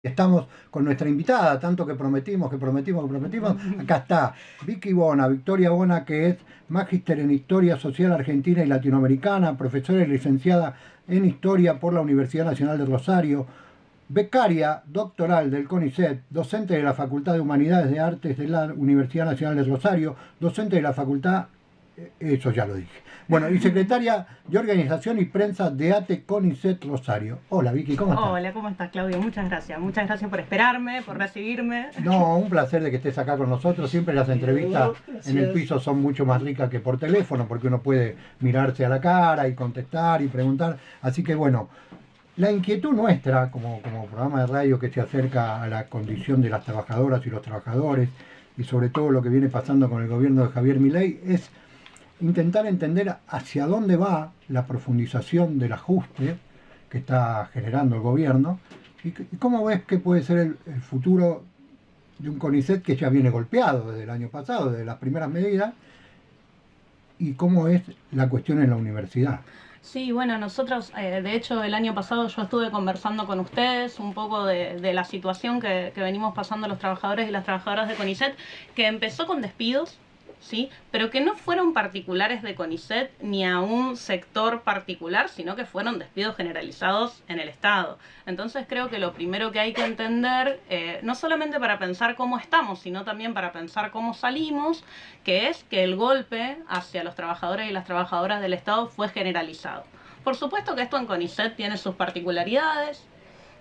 Estamos con nuestra invitada, tanto que prometimos. Acá está Vicky Bona, Victoria Bona, que es magíster en Historia Social Argentina y Latinoamericana, profesora y licenciada en Historia por la Universidad Nacional de Rosario, becaria doctoral del CONICET, docente de la Facultad de Humanidades de Artes de la Universidad Nacional de Rosario, docente de la Facultad, eso ya lo dije. Bueno, y secretaria de Organización y Prensa de ATE CONICET Rosario. Hola Vicky, ¿cómo estás? Hola, ¿cómo estás, Claudio? Muchas gracias. Muchas gracias por esperarme, por recibirme. No, un placer de que estés acá con nosotros. Siempre las entrevistas en el piso son mucho más ricas que por teléfono, porque uno puede mirarse a la cara y contestar y preguntar. Así que bueno, la inquietud nuestra como programa de radio que se acerca a la condición de las trabajadoras y los trabajadores, y sobre todo lo que viene pasando con el gobierno de Javier Milei, es intentar entender hacia dónde va la profundización del ajuste que está generando el gobierno y cómo ves que puede ser el futuro de un CONICET que ya viene golpeado desde el año pasado, desde las primeras medidas, y cómo es la cuestión en la universidad. Sí, bueno, nosotros, de hecho, el año pasado yo estuve conversando con ustedes un poco de la situación que venimos pasando los trabajadores y las trabajadoras de CONICET, que empezó con despidos, ¿sí? Pero que no fueron particulares de CONICET ni a un sector particular, sino que fueron despidos generalizados en el Estado. Entonces creo que lo primero que hay que entender, no solamente para pensar cómo estamos, sino también para pensar cómo salimos, que es que el golpe hacia los trabajadores y las trabajadoras del Estado fue generalizado. Por supuesto que esto en CONICET tiene sus particularidades,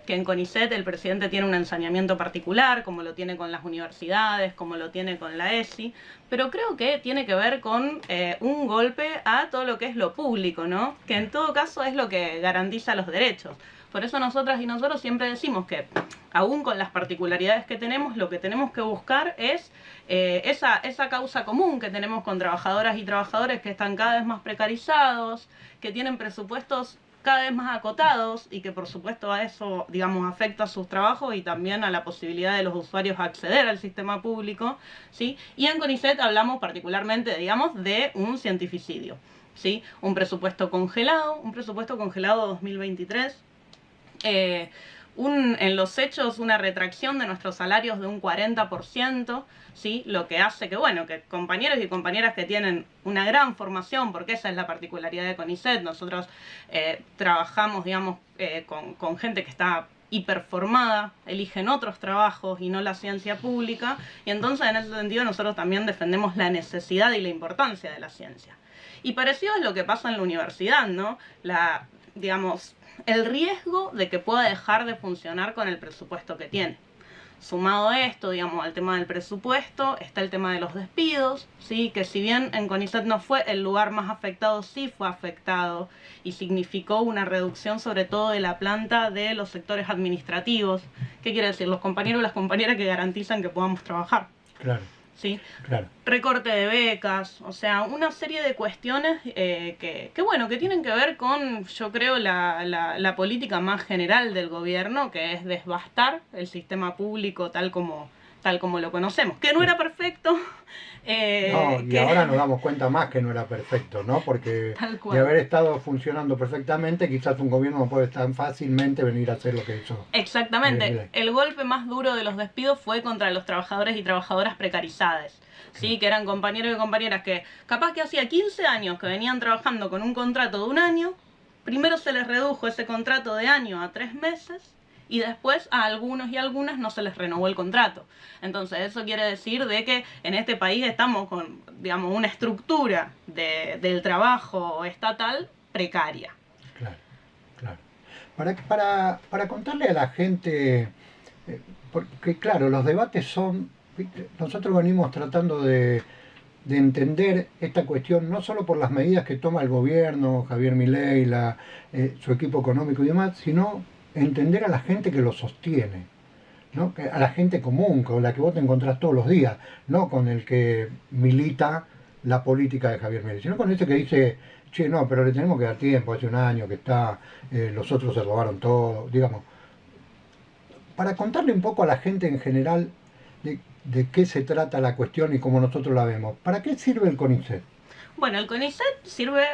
que en CONICET el presidente tiene un ensañamiento particular, como lo tiene con las universidades, como lo tiene con la ESI, pero creo que tiene que ver con un golpe a todo lo que es lo público, ¿no? Que en todo caso es lo que garantiza los derechos. Por eso nosotras y nosotros siempre decimos que, aún con las particularidades que tenemos, lo que tenemos que buscar es esa causa común que tenemos con trabajadoras y trabajadores que están cada vez más precarizados, que tienen presupuestos cada vez más acotados y que por supuesto a eso, digamos, afecta a sus trabajos y también a la posibilidad de los usuarios acceder al sistema público, ¿sí? Y en CONICET hablamos particularmente, digamos, de un cientificidio, ¿sí? Un presupuesto congelado 2023, en los hechos una retracción de nuestros salarios de un 40%, ¿sí? Lo que hace que, bueno, que compañeros y compañeras que tienen una gran formación, porque esa es la particularidad de CONICET, nosotros trabajamos, digamos, con gente que está hiperformada, eligen otros trabajos y no la ciencia pública, y entonces en ese sentido nosotros también defendemos la necesidad y la importancia de la ciencia. Y parecido es lo que pasa en la universidad, ¿no? Digamos, el riesgo de que pueda dejar de funcionar con el presupuesto que tiene. Sumado a esto, digamos, al tema del presupuesto, está el tema de los despidos, ¿sí? Que si bien en CONICET no fue el lugar más afectado, sí fue afectado y significó una reducción sobre todo de la planta de los sectores administrativos. ¿Qué quiere decir? Los compañeros y las compañeras que garantizan que podamos trabajar. Claro. ¿Sí? Claro. Recorte de becas, o sea, una serie de cuestiones que bueno, que tienen que ver con, yo creo, la política más general del gobierno, que es devastar el sistema público tal como lo conocemos, que no era perfecto. No, y ahora nos damos cuenta más que no era perfecto, ¿no? Porque de haber estado funcionando perfectamente, quizás un gobierno no puede tan fácilmente venir a hacer lo que hizo. Exactamente. El golpe más duro de los despidos fue contra los trabajadores y trabajadoras precarizadas, ¿sí? Que eran compañeros y compañeras que capaz que hacía 15 años que venían trabajando con un contrato de un año, primero se les redujo ese contrato de año a 3 meses, y después a algunos y algunas no se les renovó el contrato. Entonces eso quiere decir de que en este país estamos con, digamos, una estructura del trabajo estatal precaria. Claro, claro. Para contarle a la gente, porque claro, los debates son, nosotros venimos tratando de entender esta cuestión no solo por las medidas que toma el gobierno, Javier Milei, su equipo económico y demás, sino entender a la gente que lo sostiene, ¿no? A la gente común, con la que vos te encontrás todos los días, no con el que milita la política de Javier Milei, sino con ese que dice, che, no, pero le tenemos que dar tiempo, hace un año que está, los otros se robaron todo, digamos. Para contarle un poco a la gente en general de qué se trata la cuestión y cómo nosotros la vemos. ¿Para qué sirve el CONICET? Bueno, el CONICET sirve,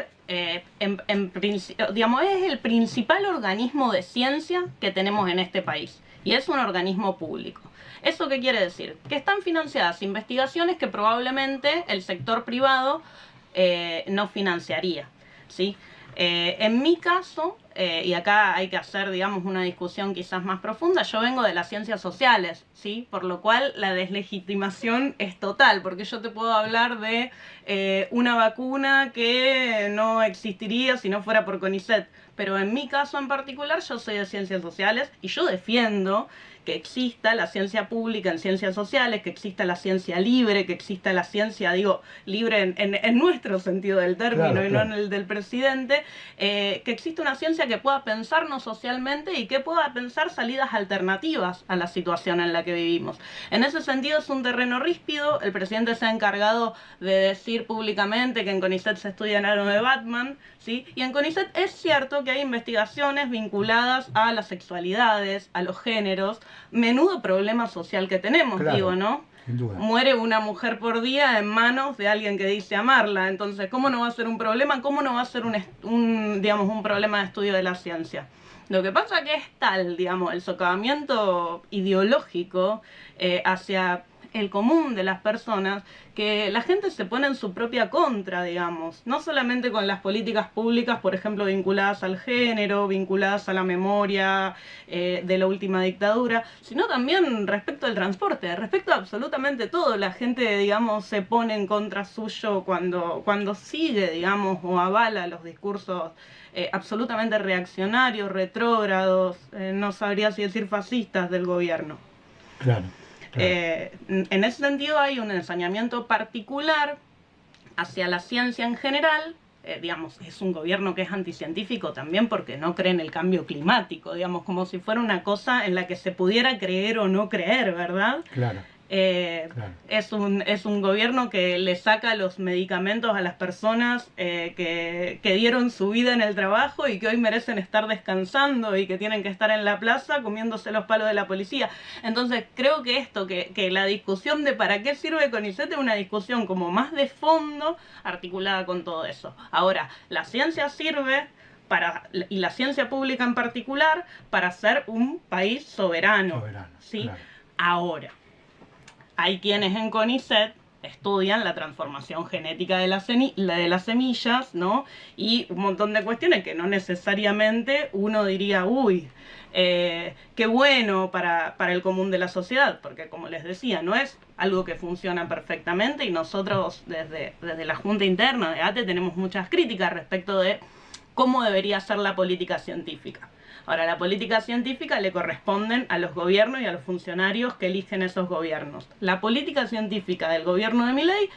digamos, es el principal organismo de ciencia que tenemos en este país. y es un organismo público. ¿Eso qué quiere decir? Que están financiadas investigaciones que probablemente el sector privado no financiaría, ¿sí? En mi caso, y acá hay que hacer, digamos, una discusión quizás más profunda, yo vengo de las ciencias sociales, ¿sí? Por lo cual la deslegitimación es total, porque yo te puedo hablar de una vacuna que no existiría si no fuera por CONICET, pero en mi caso en particular yo soy de ciencias sociales y yo defiendo que exista la ciencia pública en ciencias sociales, que exista la ciencia libre, que exista la ciencia, digo, libre en nuestro sentido del término, Claro, y no claro. en el del presidente, que exista una ciencia que pueda pensarnos socialmente y que pueda pensar salidas alternativas a la situación en la que vivimos. En ese sentido es un terreno ríspido, el presidente se ha encargado de decir públicamente que en CONICET se estudia el ano de Batman, ¿sí? Y en CONICET es cierto que hay investigaciones vinculadas a las sexualidades, a los géneros, menudo problema social que tenemos, Claro, digo, ¿no? sin duda. Muere una mujer por día en manos de alguien que dice amarla. Entonces, ¿cómo no va a ser un problema? ¿Cómo no va a ser digamos, un problema de estudio de la ciencia? Lo que pasa que es tal, digamos, el socavamiento ideológico hacia el común de las personas, que la gente se pone en su propia contra, digamos, no solamente con las políticas públicas, por ejemplo, vinculadas al género, vinculadas a la memoria de la última dictadura, sino también respecto al transporte, respecto a absolutamente todo. La gente, digamos, se pone en contra suyo cuando sigue, digamos, o avala los discursos absolutamente reaccionarios, retrógrados, no sabría si decir fascistas del gobierno. Claro, claro. En ese sentido hay un ensañamiento particular hacia la ciencia en general. Digamos, es un gobierno que es anticientífico también porque no cree en el cambio climático, digamos, como si fuera una cosa en la que se pudiera creer o no creer, ¿verdad? Claro. Claro. Es un gobierno que le saca los medicamentos a las personas que dieron su vida en el trabajo y que hoy merecen estar descansando y que tienen que estar en la plaza comiéndose los palos de la policía. Entonces creo que que la discusión de para qué sirve CONICET es una discusión como más de fondo articulada con todo eso. Ahora, la ciencia sirve y la ciencia pública en particular, para ser un país soberano. ¿Sí? Claro. Ahora, hay quienes en CONICET estudian la transformación genética de las semillas, ¿no? Y un montón de cuestiones que no necesariamente uno diría, uy, qué bueno para el común de la sociedad, porque como les decía, no es algo que funciona perfectamente y nosotros desde la Junta Interna de ATE tenemos muchas críticas respecto de cómo debería ser la política científica. Ahora, la política científica le corresponden a los gobiernos y a los funcionarios que eligen esos gobiernos. La política científica del gobierno de Milei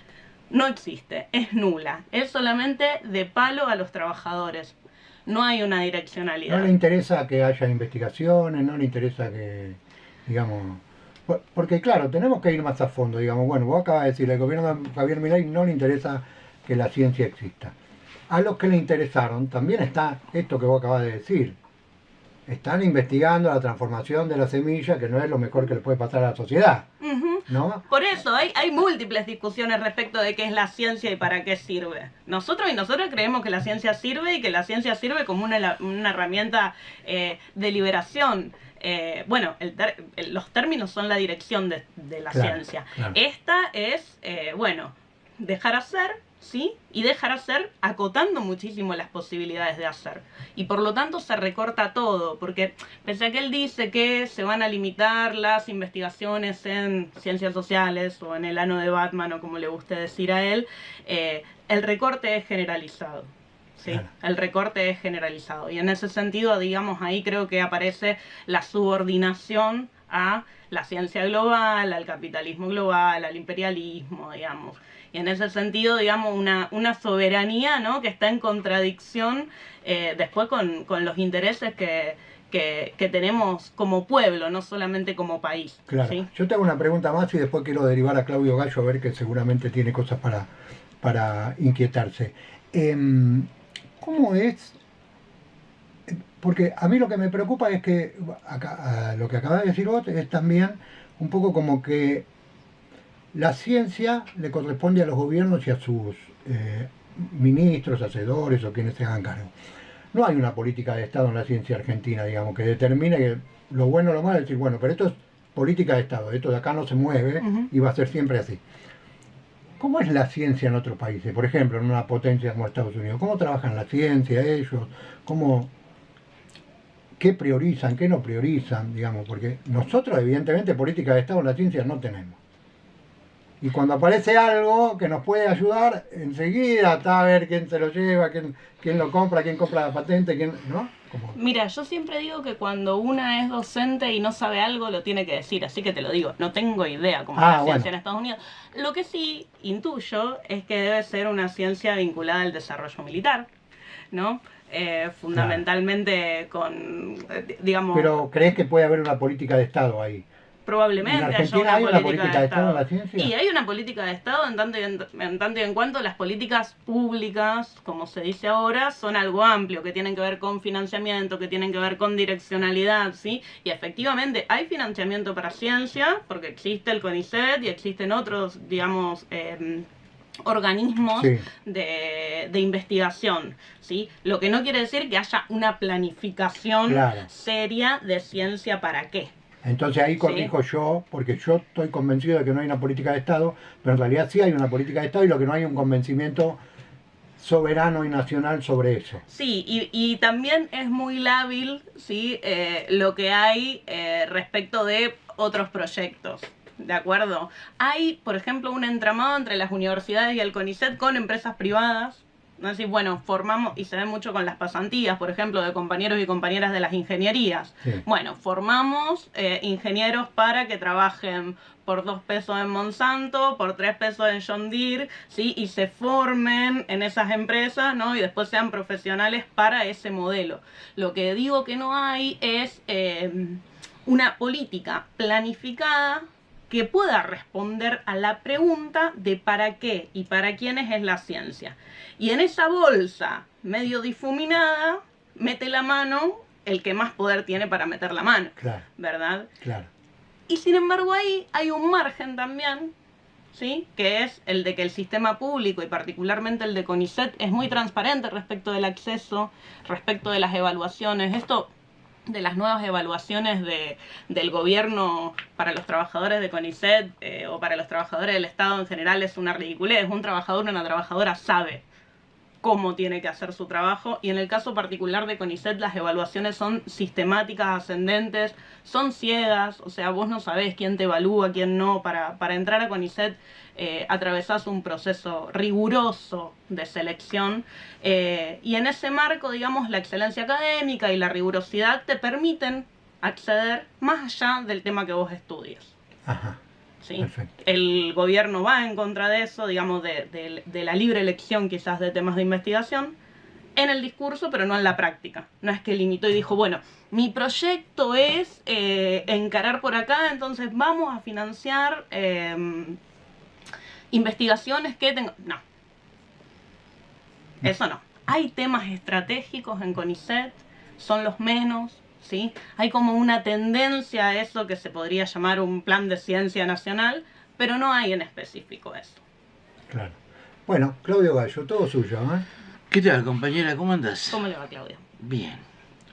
no existe, es nula, es solamente de palo a los trabajadores. No hay una direccionalidad. No le interesa que haya investigaciones, no le interesa que, digamos... Porque claro, tenemos que ir más a fondo, digamos, bueno, vos acabas de decir, el gobierno de Javier Milei no le interesa que la ciencia exista. A los que le interesaron también está esto que vos acabas de decir. Están investigando la transformación de la semilla, que no es lo mejor que le puede pasar a la sociedad, ¿no? Por eso hay múltiples discusiones respecto de qué es la ciencia y para qué sirve. Nosotros y nosotras creemos que la ciencia sirve y que la ciencia sirve como una herramienta de liberación. Bueno, los términos son la dirección de la ciencia. Claro. Esta es, bueno, dejar hacer, ¿sí? Y dejar hacer acotando muchísimo las posibilidades de hacer. Y por lo tanto se recorta todo, porque pese a que él dice que se van a limitar las investigaciones en ciencias sociales o en el ano de Batman o como le guste decir a él, el recorte es generalizado. ¿Sí? Claro. El recorte es generalizado. Y en ese sentido, digamos, ahí creo que aparece la subordinación a la ciencia global, al capitalismo global, al imperialismo, digamos. Y en ese sentido, digamos, una soberanía, ¿no?, que está en contradicción después con los intereses que tenemos como pueblo, no solamente como país. Claro. ¿Sí? Yo te hago una pregunta más y después quiero derivar a Claudio Gallo a ver que seguramente tiene cosas para inquietarse. ¿Cómo es? Porque a mí lo que me preocupa es que lo que acabas de decir vos es también un poco como que la ciencia le corresponde a los gobiernos y a sus ministros, hacedores o quienes se hagan cargo. No hay una política de Estado en la ciencia argentina, digamos, que determine que lo bueno o lo malo, es decir, bueno, pero esto es política de Estado, esto de acá no se mueve y va a ser siempre así. ¿Cómo es la ciencia en otros países? Por ejemplo, en una potencia como Estados Unidos. ¿Cómo trabajan la ciencia ellos? ¿Cómo, qué priorizan, qué no priorizan? Digamos, porque nosotros, evidentemente, política de Estado en la ciencia no tenemos. Y cuando aparece algo que nos puede ayudar, enseguida está a ver quién se lo lleva, quién lo compra, quién compra la patente, quién, ¿no? Como, Mira, yo siempre digo que cuando una es docente y no sabe algo, lo tiene que decir, así que te lo digo, no tengo idea cómo es la ciencia bueno, en Estados Unidos. Lo que sí intuyo es que debe ser una ciencia vinculada al desarrollo militar, ¿no? claro. Fundamentalmente con, digamos, Pero ¿crees que puede haber una política de Estado ahí? ¿En probablemente haya Argentina una hay una política de política de Estado en Estado. la Y ciencia? hay una política de Estado en tanto y en cuanto las políticas públicas, como se dice ahora, son algo amplio, que tienen que ver con financiamiento, que tienen que ver con direccionalidad, ¿sí? Y efectivamente hay financiamiento para ciencia, porque existe el CONICET y existen otros, digamos, organismos Sí, de investigación, ¿sí? Lo que no quiere decir que haya una planificación claro. seria de ciencia para qué. Entonces ahí ¿Sí? corrijo yo, porque yo estoy convencido de que no hay una política de Estado, pero en realidad sí hay una política de Estado y lo que no hay es un convencimiento soberano y nacional sobre eso. Sí, y también es muy lábil, ¿sí? Lo que hay respecto de otros proyectos. ¿De acuerdo? Hay, por ejemplo, un entramado entre las universidades y el CONICET con empresas privadas. ¿No? Así, bueno, formamos, y se ve mucho con las pasantías, por ejemplo, de compañeros y compañeras de las ingenierías. Sí, Bueno, formamos ingenieros para que trabajen por 2 pesos en Monsanto, por 3 pesos en John Deere, ¿sí? Y se formen en esas empresas, ¿no? Y después sean profesionales para ese modelo. Lo que digo que no hay es una política planificada que pueda responder a la pregunta de para qué y para quiénes es la ciencia. Y en esa bolsa medio difuminada mete la mano el que más poder tiene para meter la mano, claro, ¿verdad? claro. Y sin embargo ahí hay un margen también, ¿sí? Que es el de que el sistema público y particularmente el de CONICET es muy transparente respecto del acceso, respecto de las evaluaciones. Esto de las nuevas evaluaciones del gobierno para los trabajadores de CONICET o para los trabajadores del Estado en general es una ridiculez. Un trabajador o una trabajadora sabe cómo tiene que hacer su trabajo y en el caso particular de CONICET las evaluaciones son sistemáticas, ascendentes, son ciegas, o sea, vos no sabés quién te evalúa, quién no. Para entrar a CONICET atravesás un proceso riguroso de selección y en ese marco, digamos, la excelencia académica y la rigurosidad te permiten acceder más allá del tema que vos estudias. Ajá, ¿Sí? perfecto. El gobierno va en contra de eso, digamos, de la libre elección quizás de temas de investigación en el discurso, pero no en la práctica. No es que limitó y dijo, bueno, mi proyecto es encarar por acá, entonces vamos a financiar investigaciones que tengan... No, eso no. Hay temas estratégicos en CONICET, son los menos, ¿sí? Hay como una tendencia a eso que se podría llamar un plan de ciencia nacional, pero no hay en específico eso. Claro. Bueno, Claudio Gallo, todo suyo, ¿eh? ¿Qué tal, compañera? ¿Cómo andás? ¿Cómo le va, Claudia? Bien.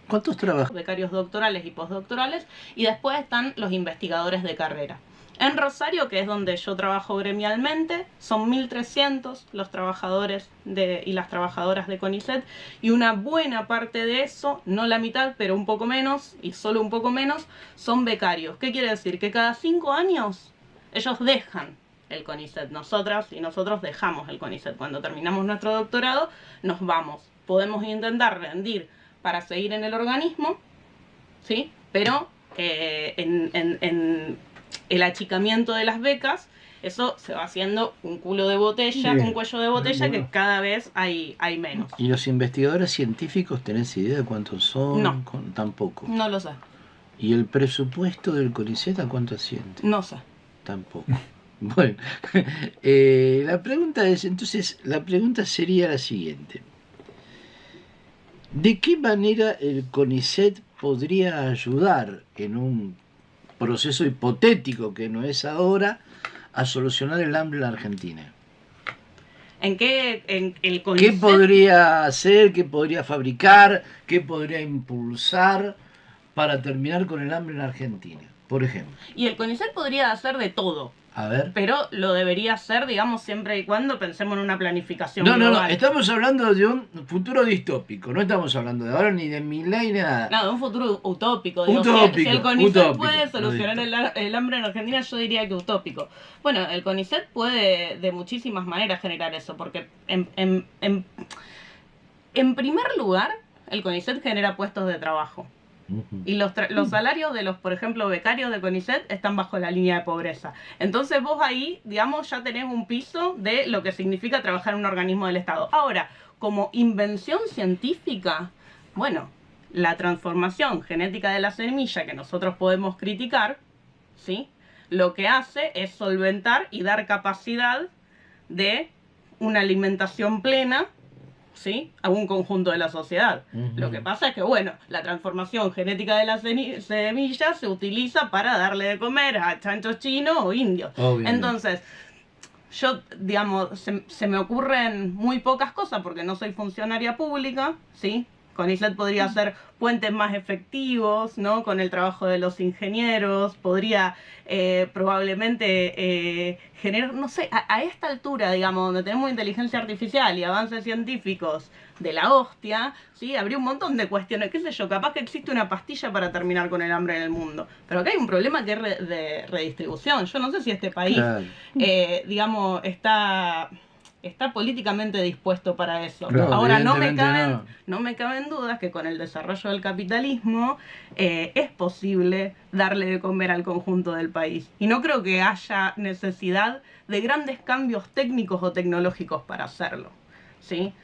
¿Cuántos trabajos? Becarios doctorales y postdoctorales, y después están los investigadores de carrera. En Rosario, que es donde yo trabajo gremialmente, son 1.300 los trabajadores y las trabajadoras de CONICET, y una buena parte de eso, no la mitad, pero un poco menos, y solo un poco menos, son becarios. ¿Qué quiere decir? Que cada 5 años ellos dejan el CONICET. Nosotras y nosotros dejamos el CONICET. Cuando terminamos nuestro doctorado, nos vamos. Podemos intentar rendir para seguir en el organismo, ¿sí? Pero en el achicamiento de las becas, eso se va haciendo un culo de botella, Sí. un cuello de botella Bueno. que cada vez hay menos. ¿Y los investigadores científicos tenés idea de cuántos son? No. Tampoco. No lo sé, ¿Y el presupuesto del CONICET a cuánto asciende? no sé. Tampoco. Bueno, la pregunta es, entonces, la pregunta sería la siguiente. ¿De qué manera el CONICET podría ayudar en un proceso hipotético que no es ahora a solucionar el hambre en la Argentina? ¿En qué en el ¿Qué CONICET? podría hacer? ¿Qué podría fabricar? ¿Qué podría impulsar para terminar con el hambre en Argentina? Por ejemplo. Y el CONICET podría hacer de todo. A ver. Pero lo debería hacer, digamos, siempre y cuando pensemos en una planificación No, global. estamos hablando de un futuro distópico, no estamos hablando de ahora ni de Milei ni nada. No, de un futuro utópico. Digo, Utópico, si el CONICET utópico, puede solucionar el hambre en Argentina, yo diría que utópico. Bueno, el CONICET puede de muchísimas maneras generar eso, porque en primer lugar, el CONICET genera puestos de trabajo. Y los salarios de los, por ejemplo, becarios de CONICET están bajo la línea de pobreza. Entonces vos ahí, digamos, ya tenés un piso de lo que significa trabajar en un organismo del Estado. Ahora, como invención científica, bueno, la transformación genética de la semilla que nosotros podemos criticar, ¿sí? Lo que hace es solventar y dar capacidad de una alimentación plena, ¿sí? A un conjunto de la sociedad. Lo que pasa es que, bueno, la transformación genética de la semilla se utiliza para darle de comer a chanchos chinos o indios. Obviamente. Entonces, yo, digamos, se me ocurren muy pocas cosas porque no soy funcionaria pública, ¿sí? CONICET podría hacer puentes más efectivos, ¿no? Con el trabajo de los ingenieros, podría probablemente generar, no sé, a esta altura, digamos, donde tenemos inteligencia artificial y avances científicos de la hostia, ¿sí? Habría un montón de cuestiones, qué sé yo, capaz que existe una pastilla para terminar con el hambre en el mundo, pero acá hay un problema que es de redistribución. Yo no sé si este país, Claro. digamos, está políticamente dispuesto para eso. No, Ahora, no evidentemente me caben dudas que con el desarrollo del capitalismo es posible darle de comer al conjunto del país. Y no creo que haya necesidad de grandes cambios técnicos o tecnológicos para hacerlo, ¿sí?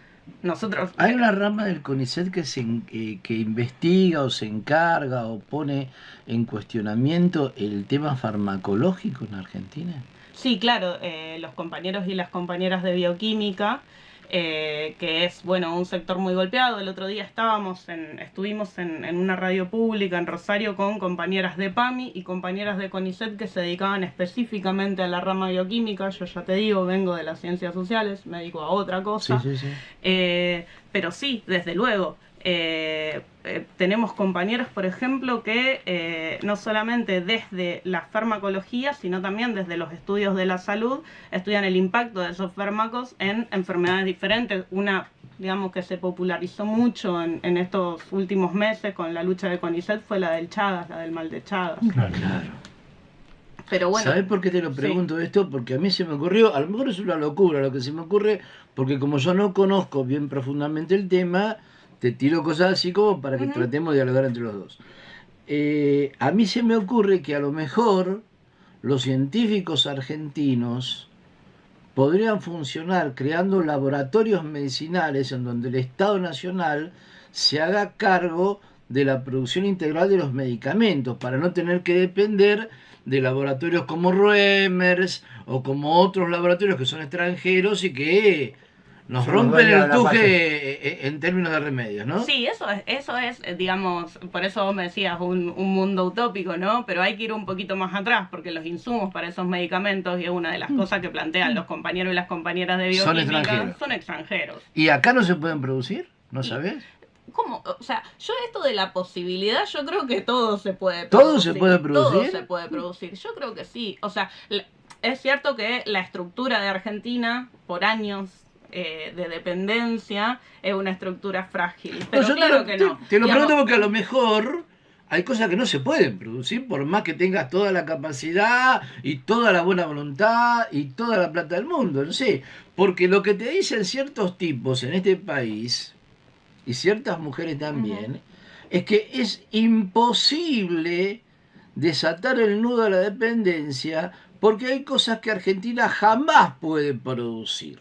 Nosotros... Hay una rama del CONICET que investiga o se encarga o pone en cuestionamiento el tema farmacológico en Argentina. Sí, claro, los compañeros y las compañeras de bioquímica, que es, bueno, un sector muy golpeado. El otro día estuvimos en una radio pública en Rosario con compañeras de PAMI y compañeras de CONICET que se dedicaban específicamente a la rama bioquímica. Yo ya te digo, vengo de las ciencias sociales, me dedico a otra cosa. Sí. Pero sí, desde luego. Tenemos compañeros, por ejemplo, que no solamente desde la farmacología, sino también desde los estudios de la salud, estudian el impacto de esos fármacos en enfermedades diferentes. Una, digamos, que se popularizó mucho en estos últimos meses con la lucha de CONICET fue la del Chagas, la del mal de Chagas. Claro. Pero bueno, ¿Sabés por qué te lo pregunto esto? Porque a mí se me ocurrió, a lo mejor es una locura lo que se me ocurre, porque como yo no conozco bien profundamente el tema, te tiro cosas así como para que tratemos de dialogar entre los dos. A mí se me ocurre que a lo mejor los científicos argentinos podrían funcionar creando laboratorios medicinales en donde el Estado Nacional se haga cargo de la producción integral de los medicamentos, para no tener que depender de laboratorios como Reumers o como otros laboratorios que son extranjeros y que nos rompen el tuje en términos de remedios, ¿no? Sí, eso es, digamos, por eso vos me decías un mundo utópico, ¿no? Pero hay que ir un poquito más atrás, porque los insumos para esos medicamentos, y es una de las cosas que plantean los compañeros y las compañeras de bioquímica, son extranjeros. ¿Y acá no se pueden producir? ¿No sabés? ¿Cómo? O sea, yo esto de la posibilidad, yo creo que todo se puede producir. ¿Todo se puede producir? Todo se puede producir, yo creo que sí. O sea, es cierto que la estructura de Argentina, por años de dependencia, es una estructura frágil. Pero yo claro que no. Te lo pregunto porque a lo mejor hay cosas que no se pueden producir por más que tengas toda la capacidad y toda la buena voluntad y toda la plata del mundo, no sé. Porque lo que te dicen ciertos tipos en este país, y ciertas mujeres también, es que es imposible desatar el nudo de la dependencia porque hay cosas que Argentina jamás puede producir.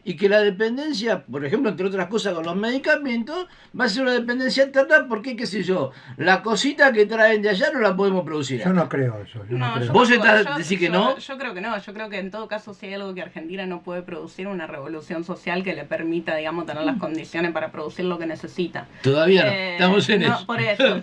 Y que la dependencia, por ejemplo, entre otras cosas con los medicamentos, va a ser una dependencia eterna porque, qué sé yo, la cosita que traen de allá no la podemos producir. Yo no creo eso. No creo. ¿Vos decís que no? Yo creo que no. Yo creo que en todo caso, si hay algo que Argentina no puede producir, una revolución social que le permita, digamos, tener las condiciones para producir lo que necesita. Todavía no. Estamos en eso. Por eso,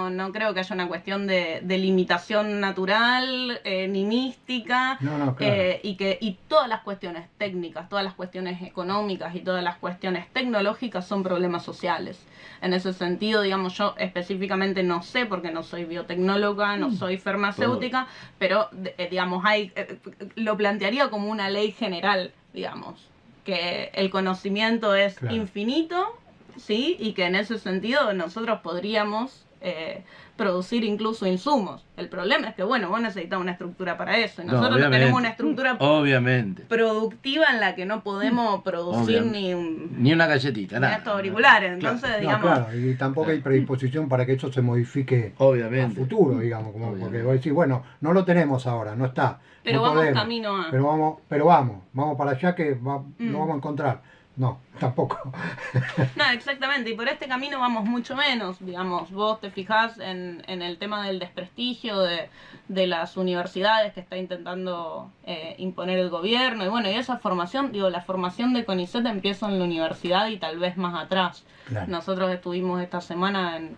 no creo que haya una cuestión de limitación natural, ni mística, No, claro. y todas las cuestiones técnicas económicas, todas las cuestiones económicas y todas las cuestiones tecnológicas son problemas sociales. En ese sentido, digamos, yo específicamente no sé, porque no soy biotecnóloga, no soy farmacéutica, pero, digamos, lo plantearía como una ley general, digamos, que el conocimiento es infinito, ¿sí? Y que en ese sentido nosotros podríamos producir incluso insumos. El problema es que, bueno, vos necesitas una estructura para eso. Y nosotros no tenemos una estructura productiva en la que no podemos producir ni una galletita, ni estos auriculares. Entonces, digamos... claro, y tampoco hay predisposición para que eso se modifique a futuro, digamos, porque vos decís, bueno, no lo tenemos ahora, no está. Pero no vamos podemos, camino a... pero vamos para allá que no vamos a encontrar. No, tampoco. No, exactamente, y por este camino vamos mucho menos, digamos, vos te fijás en el tema del desprestigio de las universidades que está intentando imponer el gobierno, y bueno, y esa formación, digo, la formación de CONICET empieza en la universidad y tal vez más atrás. Claro. Nosotros estuvimos esta semana en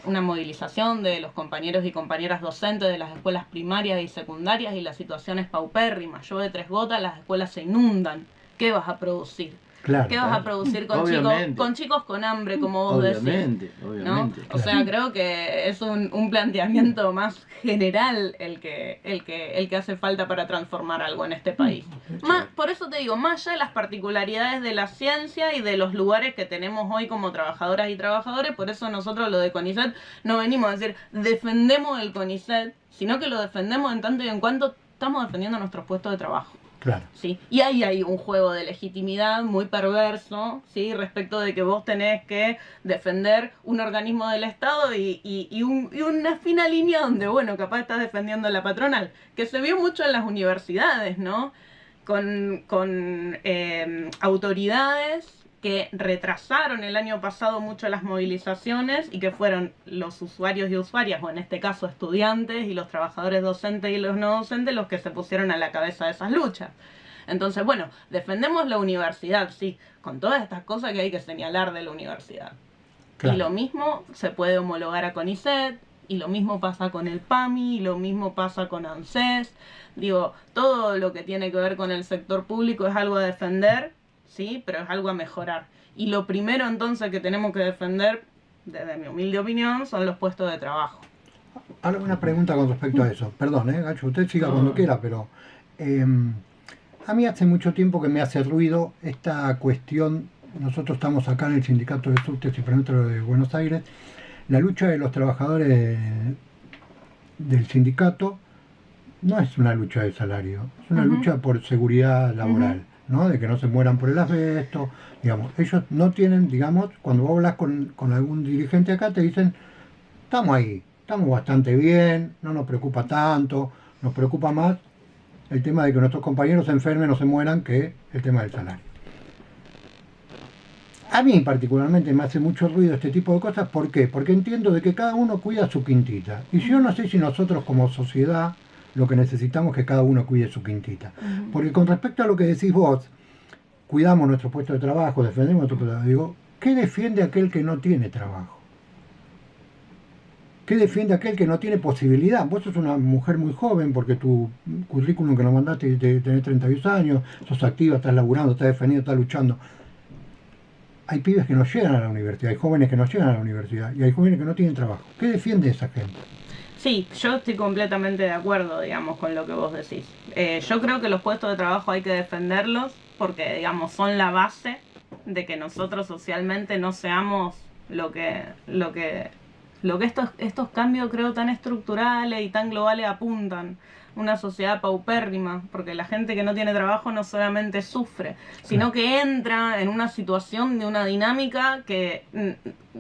una movilización de los compañeros y compañeras docentes de las escuelas primarias y secundarias y la situación es paupérrima, llueve 3 gotas, las escuelas se inundan, ¿qué vas a producir? Claro, ¿qué vas a producir con chicos con hambre, como vos decís? ¿no? O sea, creo que es un planteamiento más general el que hace falta para transformar algo en este país. Por eso te digo, más allá de las particularidades de la ciencia y de los lugares que tenemos hoy como trabajadoras y trabajadores, por eso nosotros lo de CONICET no venimos a decir defendemos el CONICET, sino que lo defendemos en tanto y en cuanto estamos defendiendo nuestros puestos de trabajo. Claro. ¿Sí? Y ahí hay un juego de legitimidad muy perverso, ¿sí? Respecto de que vos tenés que defender un organismo del Estado y una fina línea donde, bueno, capaz estás defendiendo a la patronal, que se vio mucho en las universidades, ¿no? Con autoridades que retrasaron el año pasado mucho las movilizaciones y que fueron los usuarios y usuarias, o en este caso estudiantes y los trabajadores docentes y los no docentes los que se pusieron a la cabeza de esas luchas. Entonces, bueno, defendemos la universidad, sí, con todas estas cosas que hay que señalar de la universidad. Claro. Y lo mismo se puede homologar a CONICET, y lo mismo pasa con el PAMI, y lo mismo pasa con ANSES. Digo, todo lo que tiene que ver con el sector público es algo a defender, sí, pero es algo a mejorar. Y lo primero entonces que tenemos que defender, desde mi humilde opinión, son los puestos de trabajo. Ahora una pregunta con respecto a eso. Perdón, Gacho, usted siga cuando quiera, pero a mí hace mucho tiempo que me hace ruido esta cuestión. Nosotros estamos acá en el Sindicato de Subtes y Premetro de Buenos Aires. La lucha de los trabajadores del sindicato no es una lucha de salario, es una lucha por seguridad laboral. ¿No? De que no se mueran por el asbesto, digamos. Ellos no tienen, digamos, cuando vos hablas con algún dirigente acá, te dicen, estamos ahí, estamos bastante bien, no nos preocupa tanto, nos preocupa más el tema de que nuestros compañeros se enfermen o se mueran que el tema del salario. A mí particularmente me hace mucho ruido este tipo de cosas, ¿por qué? Porque entiendo de que cada uno cuida su quintita. Y yo no sé si nosotros como sociedad lo que necesitamos es que cada uno cuide su quintita. Porque con respecto a lo que decís vos, cuidamos nuestro puesto de trabajo, defendemos nuestro puesto de trabajo. Digo, ¿qué defiende aquel que no tiene trabajo? ¿Qué defiende aquel que no tiene posibilidad? Vos sos una mujer muy joven, porque tu currículum que nos mandaste tenés 32 años, sos activa, estás laburando, estás defendiendo, estás luchando. Hay pibes que no llegan a la universidad, hay jóvenes que no llegan a la universidad, y hay jóvenes que no tienen trabajo. ¿Qué defiende esa gente? Sí, yo estoy completamente de acuerdo, digamos, con lo que vos decís. Yo creo que los puestos de trabajo hay que defenderlos porque, digamos, son la base de que nosotros socialmente no seamos lo que estos cambios, creo, tan estructurales y tan globales apuntan. Una sociedad paupérrima, porque la gente que no tiene trabajo no solamente sufre, sino que entra en una situación de una dinámica en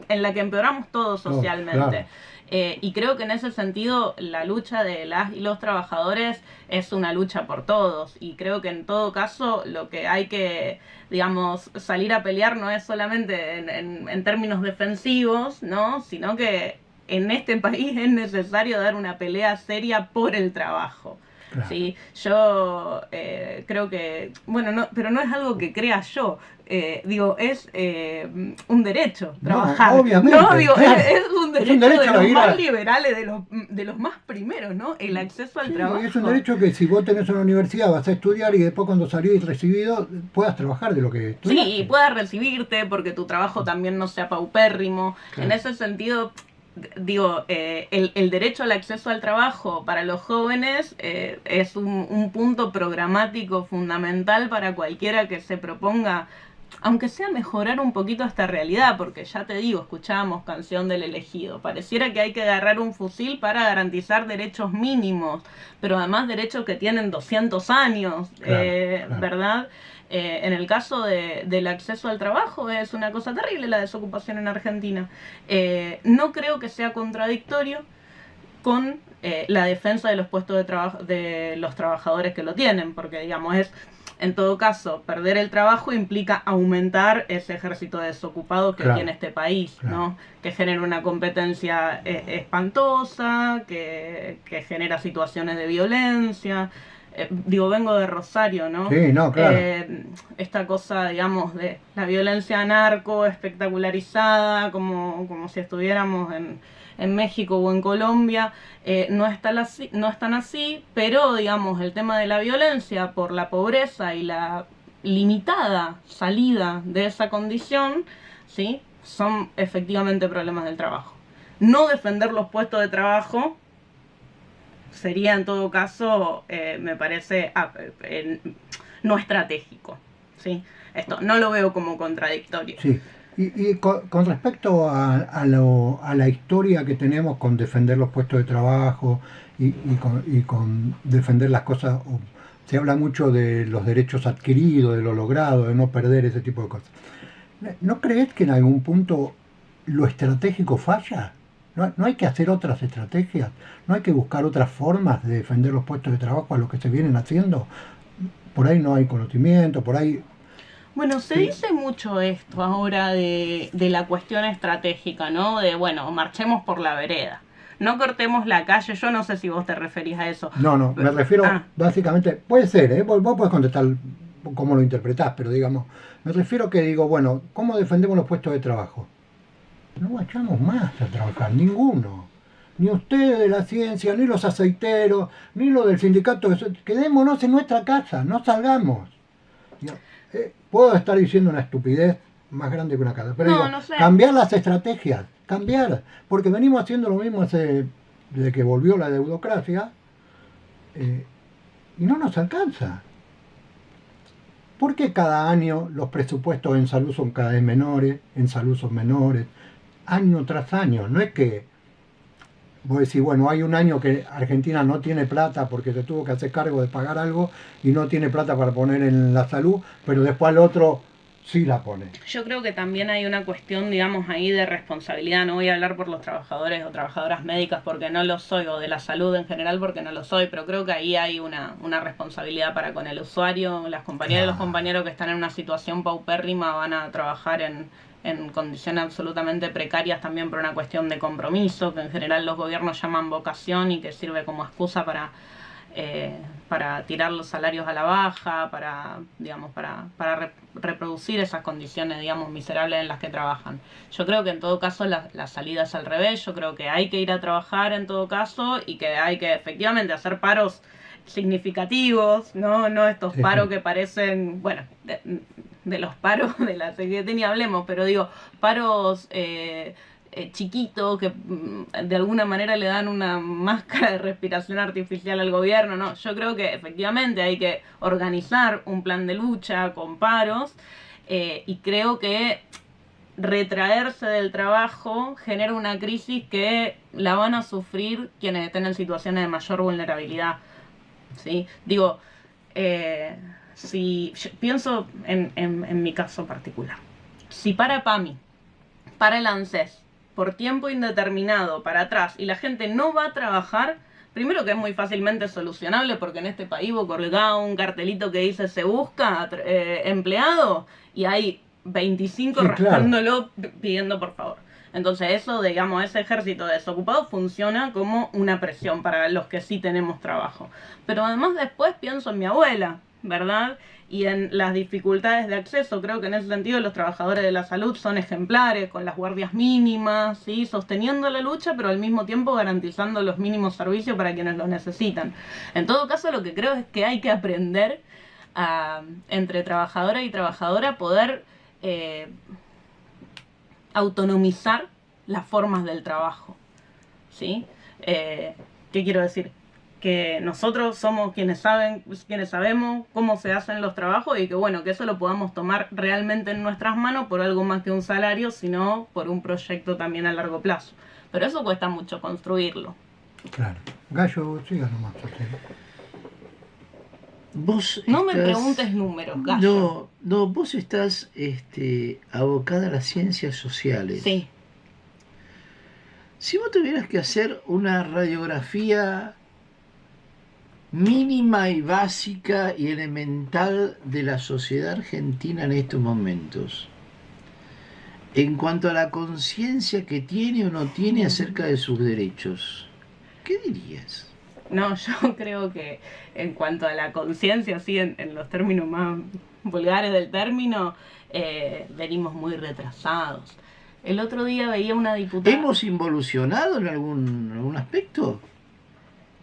la que empeoramos todos socialmente. Claro. Y creo que en ese sentido la lucha de las y los trabajadores es una lucha por todos, y creo que en todo caso lo que hay que, digamos, salir a pelear no es solamente en términos defensivos, ¿no? Sino que en este país es necesario dar una pelea seria por el trabajo. Claro. ¿sí? Yo creo que, bueno, no, pero no es algo que crea yo. Digo, es un derecho No, trabajar. obviamente, No, digo, claro. es un Es un derecho derecho de a los ir más a... liberales, de los más primeros, ¿no? El acceso al Sí, trabajo. es un derecho que si vos tenés una universidad, vas a estudiar y después cuando salís recibido, puedas trabajar de lo que Sí, y estudiaste. puedas recibirte porque tu trabajo también no sea paupérrimo. En Claro. ese sentido, digo, el derecho al acceso al trabajo para los jóvenes es un punto programático fundamental para cualquiera que se proponga, aunque sea mejorar un poquito esta realidad, porque ya te digo, escuchábamos Canción del Elegido, pareciera que hay que agarrar un fusil para garantizar derechos mínimos, pero además derechos que tienen 200 años, Claro, claro. ¿verdad? En el caso del acceso al trabajo es una cosa terrible la desocupación en Argentina. No creo que sea contradictorio con la defensa de los puestos de trabajo de los trabajadores que lo tienen, porque digamos es en todo caso perder el trabajo implica aumentar ese ejército desocupado que Claro, tiene este país, claro. ¿no? Que genera una competencia espantosa, que genera situaciones de violencia. Digo, vengo de Rosario, ¿no? Sí, no, claro. Esta cosa, digamos, de la violencia narco espectacularizada, como si estuviéramos en México o en Colombia, no es tan así, pero digamos, el tema de la violencia por la pobreza y la limitada salida de esa condición, ¿sí? Son efectivamente problemas del trabajo. No defender los puestos de trabajo sería en todo caso, me parece, no estratégico, ¿sí? Esto no lo veo como contradictorio. Sí. Y con respecto a la historia que tenemos con defender los puestos de trabajo y con defender las cosas, se habla mucho de los derechos adquiridos, de lo logrado, de no perder ese tipo de cosas. ¿No crees que en algún punto lo estratégico falla? ¿No hay que hacer otras estrategias? ¿No hay que buscar otras formas de defender los puestos de trabajo a los que se vienen haciendo? Por ahí no hay conocimiento, por ahí... Bueno, se dice mucho esto ahora de la cuestión estratégica, ¿no? De, bueno, marchemos por la vereda. No cortemos la calle, yo no sé si vos te referís a eso. No, me refiero básicamente, puede ser, ¿eh? Vos podés contestar cómo lo interpretás, pero digamos, me refiero que digo, bueno, ¿cómo defendemos los puestos de trabajo? No vayamos más a trabajar, ninguno. Ni ustedes de la ciencia, ni los aceiteros, ni los del sindicato. Quedémonos en nuestra casa, no salgamos. Puedo estar diciendo una estupidez más grande que una casa, pero No, digo, no sé. cambiar las estrategias, cambiar, porque venimos haciendo lo mismo desde que volvió la deudocracia y no nos alcanza. ¿Por qué cada año los presupuestos en salud son cada vez menores, en salud son menores, año tras año? No es que vos decís, bueno, hay un año que Argentina no tiene plata porque se tuvo que hacer cargo de pagar algo y no tiene plata para poner en la salud, pero después al otro sí la pone. Yo creo que también hay una cuestión, digamos, ahí de responsabilidad. No voy a hablar por los trabajadores o trabajadoras médicas porque no lo soy, o de la salud en general porque no lo soy, pero creo que ahí hay una responsabilidad para con el usuario. Las compañeras y los compañeros que están en una situación paupérrima van a trabajar en condiciones absolutamente precarias también por una cuestión de compromiso, que en general los gobiernos llaman vocación y que sirve como excusa para tirar los salarios a la baja, digamos, para reproducir esas condiciones, digamos, miserables en las que trabajan. Yo creo que en todo caso la salida es al revés. Yo creo que hay que ir a trabajar en todo caso y que hay que efectivamente hacer paros significativos, no estos paros que parecen, bueno, de los paros de la CGT ni hablemos, pero digo, paros chiquitos que de alguna manera le dan una máscara de respiración artificial al gobierno, ¿no? Yo creo que efectivamente hay que organizar un plan de lucha con paros y creo que retraerse del trabajo genera una crisis que la van a sufrir quienes estén en situaciones de mayor vulnerabilidad, ¿sí? Digo, si yo pienso en mi caso particular, si para PAMI, para el ANSES, por tiempo indeterminado para atrás y la gente no va a trabajar, primero que es muy fácilmente solucionable porque en este país vos colgás un cartelito que dice se busca empleado y hay 25 rascándolo pidiendo por favor. Entonces eso, digamos, ese ejército de desocupados funciona como una presión para los que sí tenemos trabajo. Pero además después pienso en mi abuela, ¿verdad? Y en las dificultades de acceso. Creo que en ese sentido los trabajadores de la salud son ejemplares, con las guardias mínimas, ¿sí? Sosteniendo la lucha, pero al mismo tiempo garantizando los mínimos servicios para quienes lo necesitan. En todo caso, lo que creo es que hay que aprender entre trabajadora y trabajadora poder autonomizar las formas del trabajo, ¿sí? ¿Qué quiero decir? Que nosotros somos quienes sabemos cómo se hacen los trabajos y que bueno, que eso lo podamos tomar realmente en nuestras manos por algo más que un salario, sino por un proyecto también a largo plazo. Pero eso cuesta mucho construirlo. Claro. Gallo, siga nomás. Vos No me estás- preguntes números, Gallo. No, vos estás abocada a las ciencias sociales. Sí. Si vos tuvieras que hacer una radiografía mínima y básica y elemental de la sociedad argentina en estos momentos, en cuanto a la conciencia que tiene o no tiene acerca de sus derechos, ¿qué dirías? No, yo creo que en cuanto a la conciencia, así en los términos más vulgares del término, venimos muy retrasados. El otro día veía una diputada... ¿Hemos involucionado en algún aspecto?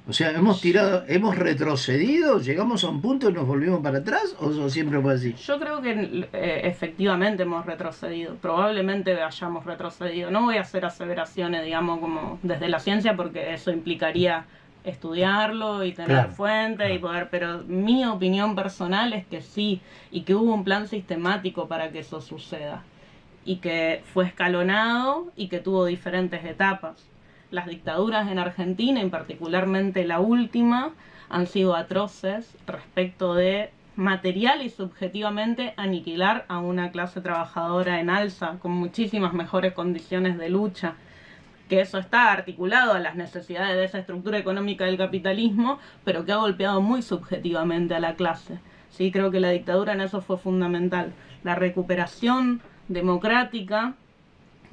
O sea, hemos retrocedido, llegamos a un punto y nos volvimos para atrás, o siempre fue así? Yo creo que efectivamente hemos retrocedido, probablemente hayamos retrocedido. No voy a hacer aseveraciones, digamos, como desde la ciencia, porque eso implicaría estudiarlo y tener Claro, fuentes y claro. poder, pero mi opinión personal es que sí, y que hubo un plan sistemático para que eso suceda, y que fue escalonado y que tuvo diferentes etapas. Las dictaduras en Argentina, y particularmente la última, han sido atroces respecto de material y subjetivamente aniquilar a una clase trabajadora en alza, con muchísimas mejores condiciones de lucha, que eso está articulado a las necesidades de esa estructura económica del capitalismo, pero que ha golpeado muy subjetivamente a la clase. Sí, creo que la dictadura en eso fue fundamental. La recuperación democrática,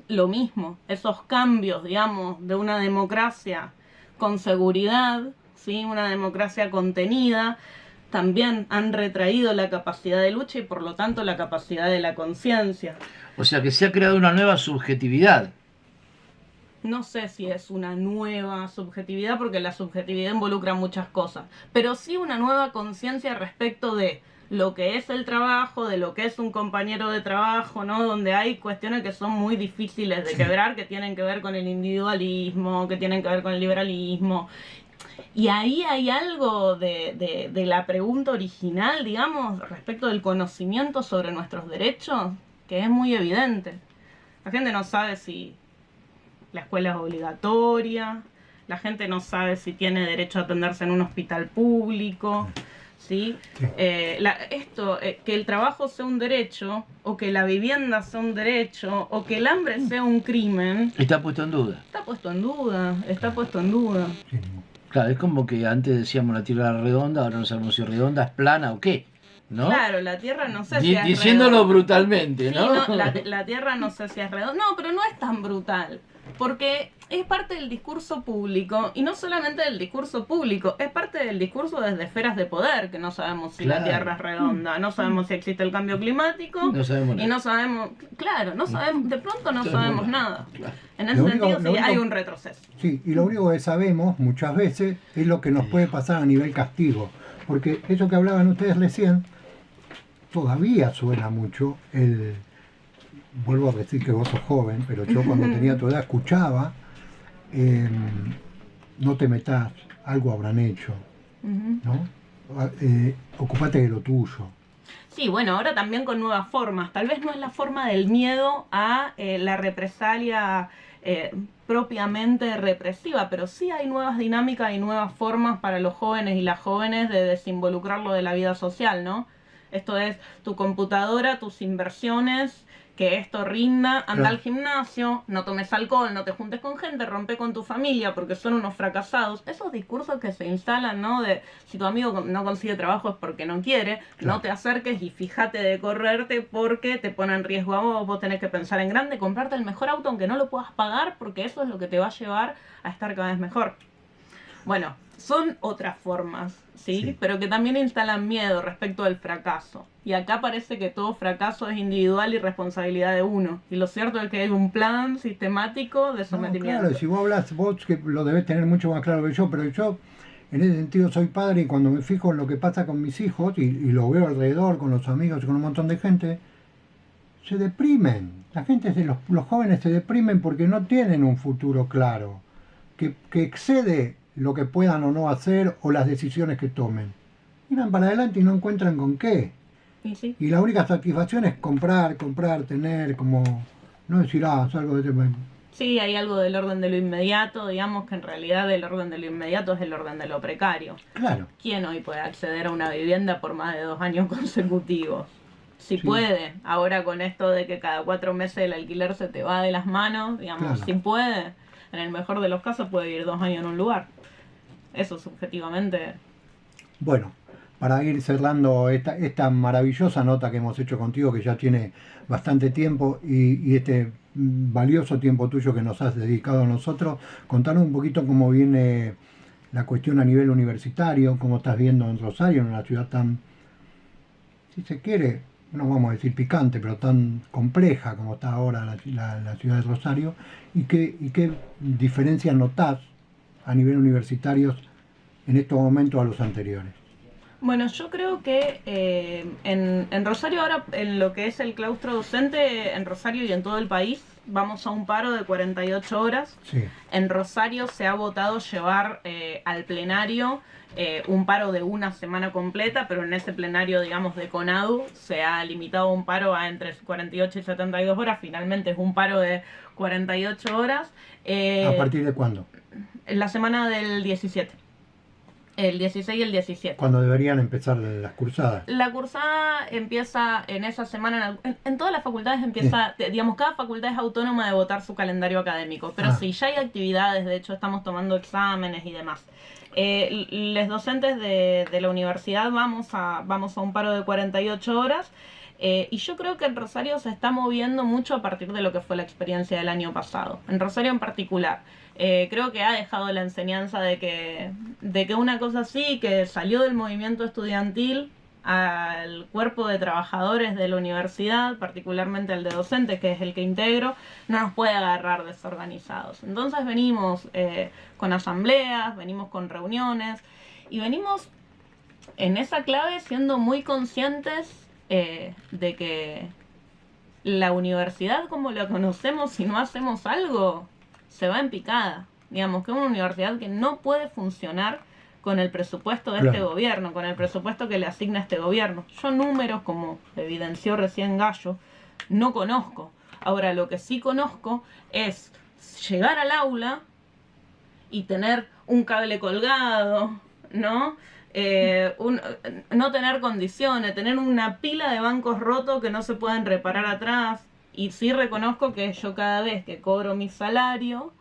lo mismo, esos cambios, digamos, de una democracia con seguridad, ¿sí? Una democracia contenida, también han retraído la capacidad de lucha y por lo tanto la capacidad de la conciencia. O sea, que se ha creado una nueva subjetividad. No sé si es una nueva subjetividad, porque la subjetividad involucra muchas cosas, pero sí una nueva conciencia respecto de lo que es el trabajo, de lo que es un compañero de trabajo, ¿no? Donde hay cuestiones que son muy difíciles de quebrar, que tienen que ver con el individualismo, que tienen que ver con el liberalismo. Y ahí hay algo de la pregunta original, digamos, respecto del conocimiento sobre nuestros derechos, que es muy evidente. La gente no sabe si la escuela es obligatoria, la gente no sabe si tiene derecho a atenderse en un hospital público, ¿sí? Sí. Que el trabajo sea un derecho, o que la vivienda sea un derecho, o que el hambre sea un crimen, Está puesto en duda. está puesto en duda, está puesto en duda. Sí. Claro, es como que antes decíamos la Tierra era redonda, ahora no sabemos si es redonda, es plana o qué, ¿no? Claro, la Tierra no sé si es Diciéndolo redonda. brutalmente, Sí, ¿no? no, la Tierra no sé si es redonda. No, pero no es tan brutal. Porque es parte del discurso público, y no solamente del discurso público, es parte del discurso desde esferas de poder, que no sabemos si Claro. la Tierra es redonda, no sabemos si existe el cambio climático, No sabemos y nada. no sabemos, claro, no sabemos, de pronto no sabemos nada. Claro. En ese Lo único- sentido lo sí hay único- un retroceso. Sí, y lo único que sabemos muchas veces es lo que nos puede pasar a nivel castigo. Porque eso que hablaban ustedes recién, todavía suena mucho el... Vuelvo a decir que vos sos joven, pero yo cuando tenía tu edad escuchaba, no te metas, algo habrán hecho, Ujú. ¿no? Ocupate de lo tuyo. Sí, bueno, ahora también con nuevas formas. Tal vez no es la forma del miedo a la represalia propiamente represiva, pero sí hay nuevas dinámicas y nuevas formas para los jóvenes y las jóvenes de desinvolucrarlo de la vida social, ¿no? Esto es tu computadora, tus inversiones que esto rinda, anda Claro. al gimnasio, no tomes alcohol, no te juntes con gente, rompe con tu familia porque son unos fracasados. Esos discursos que se instalan, ¿no? De si tu amigo no consigue trabajo es porque no quiere, Claro. no te acerques y fíjate de correrte porque te pone en riesgo a vos tenés que pensar en grande, comprarte el mejor auto aunque no lo puedas pagar porque eso es lo que te va a llevar a estar cada vez mejor. Bueno, son otras formas, ¿sí? Sí. Pero que también instalan miedo respecto del fracaso. Y acá parece que todo fracaso es individual y responsabilidad de uno. Y lo cierto es que hay un plan sistemático de No, sometimiento. claro, si vos hablas, vos que lo debés tener mucho más claro que yo, pero yo en ese sentido soy padre y cuando me fijo en lo que pasa con mis hijos y lo veo alrededor, con los amigos y con un montón de gente, se deprimen. La gente, los jóvenes se deprimen porque no tienen un futuro claro, que excede lo que puedan o no hacer o las decisiones que tomen. Miran para adelante y no encuentran con qué. Y sí. Y la única satisfacción es comprar, tener, como no decir, salgo de este... Sí, hay algo del orden de lo inmediato, digamos que en realidad el orden de lo inmediato es el orden de lo precario. Claro. ¿Quién hoy puede acceder a una vivienda por más de 2 años consecutivos? Si Sí. puede, ahora con esto de que cada 4 meses el alquiler se te va de las manos, digamos, Claro. si puede, en el mejor de los casos puede vivir 2 años en un lugar. Eso subjetivamente. Bueno, para ir cerrando esta maravillosa nota que hemos hecho contigo, que ya tiene bastante tiempo, y este valioso tiempo tuyo que nos has dedicado a nosotros, contanos un poquito cómo viene la cuestión a nivel universitario, cómo estás viendo en Rosario, en una ciudad tan, si se quiere, no vamos a decir picante, pero tan compleja como está ahora la ciudad de Rosario, y qué diferencias notás a nivel universitario en estos momentos a los anteriores. Bueno, yo creo que en Rosario ahora, en lo que es el claustro docente, en Rosario y en todo el país, vamos a un paro de 48 horas. Sí. En Rosario se ha votado llevar al plenario un paro de una semana completa, pero en ese plenario, digamos, de CONADU se ha limitado un paro a entre 48 y 72 horas. Finalmente es un paro de 48 horas. ¿A partir de cuándo? En la semana del 17. El 16 y el 17. Cuando deberían empezar las cursadas. La cursada empieza en esa semana, en todas las facultades empieza, digamos, cada facultad es autónoma de votar su calendario académico, pero sí, ya hay actividades, de hecho estamos tomando exámenes y demás. Los docentes de la universidad vamos a un paro de 48 horas. Y yo creo que en Rosario se está moviendo mucho a partir de lo que fue la experiencia del año pasado. En Rosario en particular. Creo que ha dejado la enseñanza de que una cosa así, que salió del movimiento estudiantil al cuerpo de trabajadores de la universidad, particularmente el de docentes, que es el que integro, no nos puede agarrar desorganizados. Entonces venimos con asambleas, venimos con reuniones y venimos en esa clave siendo muy conscientes de que la universidad como la conocemos, si no hacemos algo, se va en picada. Digamos que es una universidad que no puede funcionar con el presupuesto de este gobierno, con el presupuesto que le asigna este gobierno. Yo números, como evidenció recién Gallo, no conozco. Ahora, lo que sí conozco es llegar al aula y tener un cable colgado, ¿no? No tener condiciones, tener una pila de bancos rotos que no se pueden reparar atrás. Y sí reconozco que yo cada vez que cobro mi salario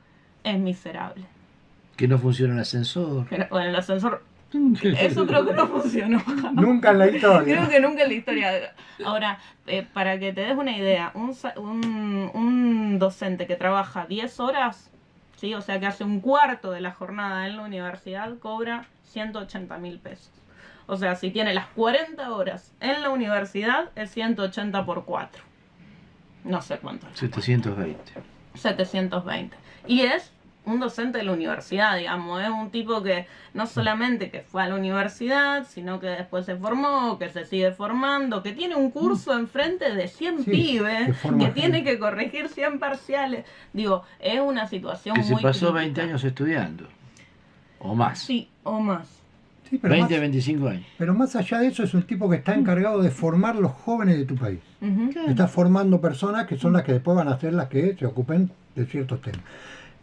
es miserable. Que no funciona el ascensor. Bueno, el ascensor, eso creo que no funcionó. Nunca en la historia. Creo que nunca en la historia. Ahora, para que te des una idea, un docente que trabaja 10 horas, ¿sí? O sea que hace un cuarto de la jornada en la universidad, cobra 180.000 pesos. O sea, si tiene las 40 horas en la universidad, es 180 por 4. No sé cuánto. 720. 720. Y es un docente de la universidad, digamos, es un tipo que no solamente que fue a la universidad, sino que después se formó, que se sigue formando, que tiene un curso enfrente de 100 pibes, que tiene que corregir 100 parciales. Digo, es una situación que muy se pasó crítica. 20 años estudiando. O más. Sí, o más. Sí, pero 20, más, 25 años. pero más allá de eso es un tipo que está encargado de formar los jóvenes de tu país. Está formando personas que son las que después van a ser las que se ocupen de ciertos temas.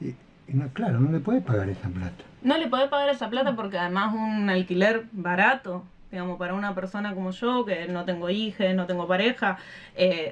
Y no, claro, no le puede pagar esa plata. No le podés pagar esa plata porque además un alquiler barato, digamos, para una persona como yo, que no tengo hijos, no tengo pareja,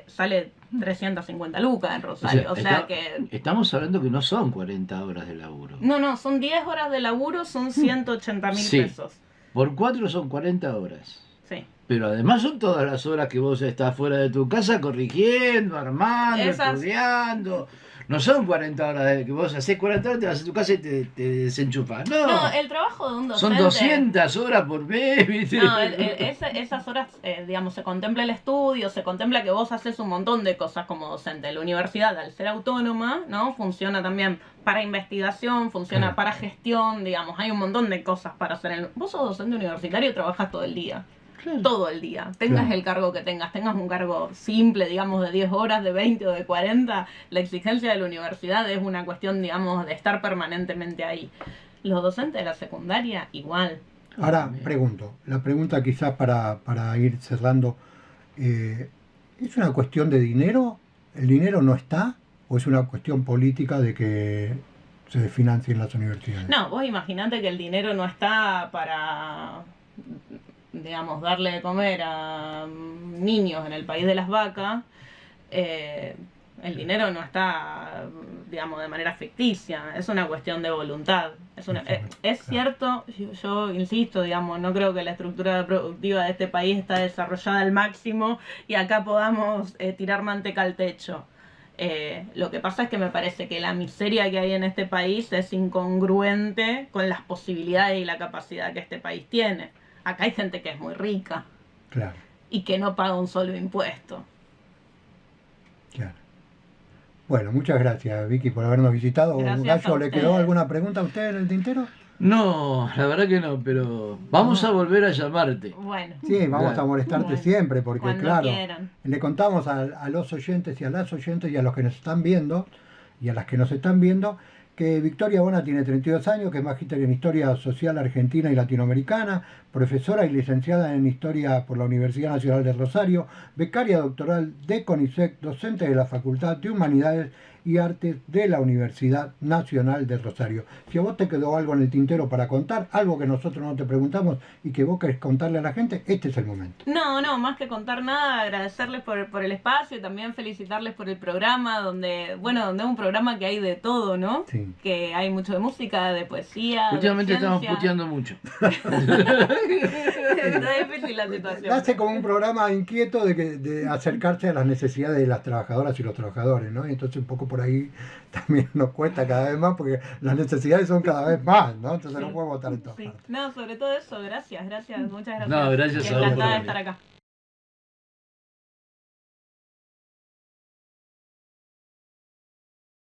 sale 350 lucas en Rosario. O sea que... Estamos hablando que no son 40 horas de laburo. No, son 10 horas de laburo, son 180.000 Sí. pesos. Por 4 son 40 horas. Sí. Pero además son todas las horas que vos estás fuera de tu casa corrigiendo, armando, estudiando. No son 40 horas de que vos haces 40 horas, te vas a tu casa y te desenchufas. No, el trabajo de un docente... son 200 horas por mes, ¿viste? No, esas horas, digamos, se contempla el estudio, se contempla que vos haces un montón de cosas como docente. La universidad, al ser autónoma, ¿no? Funciona también para investigación, funciona para gestión, digamos, hay un montón de cosas para hacer. Vos sos docente universitario y trabajas todo el día. Claro. Todo el día, tengas el cargo que tengas un cargo simple, digamos, de 10 horas, de 20 o de 40, la exigencia de la universidad es una cuestión, digamos, de estar permanentemente ahí. Los docentes de la secundaria, igual. Ahora pregunto, la pregunta quizás para ir cerrando, ¿es una cuestión de dinero? ¿El dinero no está? ¿O es una cuestión política de que se desfinancien las universidades? No, vos imaginate que el dinero no está para... digamos, darle de comer a niños en el país de las vacas, el dinero no está, digamos, de manera ficticia, es una cuestión de voluntad. Es cierto, yo insisto, digamos, no creo que la estructura productiva de este país está desarrollada al máximo y acá podamos tirar manteca al techo. Lo que pasa es que me parece que la miseria que hay en este país es incongruente con las posibilidades y la capacidad que este país tiene. Acá hay gente que es muy rica. Claro. Y que no paga un solo impuesto. Claro. Bueno, muchas gracias, Vicky, por habernos visitado. Gallo, ¿le quedó alguna pregunta a usted en el tintero? No, la verdad que no, pero vamos a volver a llamarte. Bueno. Sí, vamos a molestarte siempre, porque cuando claro, quieran. Le contamos a los oyentes y a las oyentes y a los que nos están viendo y a las que nos están viendo que Victoria Bona tiene 32 años, que es magíster en Historia Social Argentina y Latinoamericana, profesora y licenciada en Historia por la Universidad Nacional de Rosario, becaria doctoral de CONICET, docente de la Facultad de Humanidades y Artes de la Universidad Nacional de Rosario. Si a vos te quedó algo en el tintero para contar, algo que nosotros no te preguntamos y que vos querés contarle a la gente, este es el momento. No, más que contar nada, agradecerles por el espacio y también felicitarles por el programa, donde es un programa que hay de todo, ¿no? Sí. Que hay mucho de música, de poesía. Últimamente de estamos puteando mucho. Está difícil la situación. Hace como un programa inquieto de acercarse a las necesidades de las trabajadoras y los trabajadores, ¿no? Y entonces un poco por ahí también nos cuesta cada vez más porque las necesidades son cada vez más, ¿no? Entonces no podemos estar en todas partes. No, sobre todo eso, gracias, muchas gracias. No, gracias y a vos. encantada de estar acá.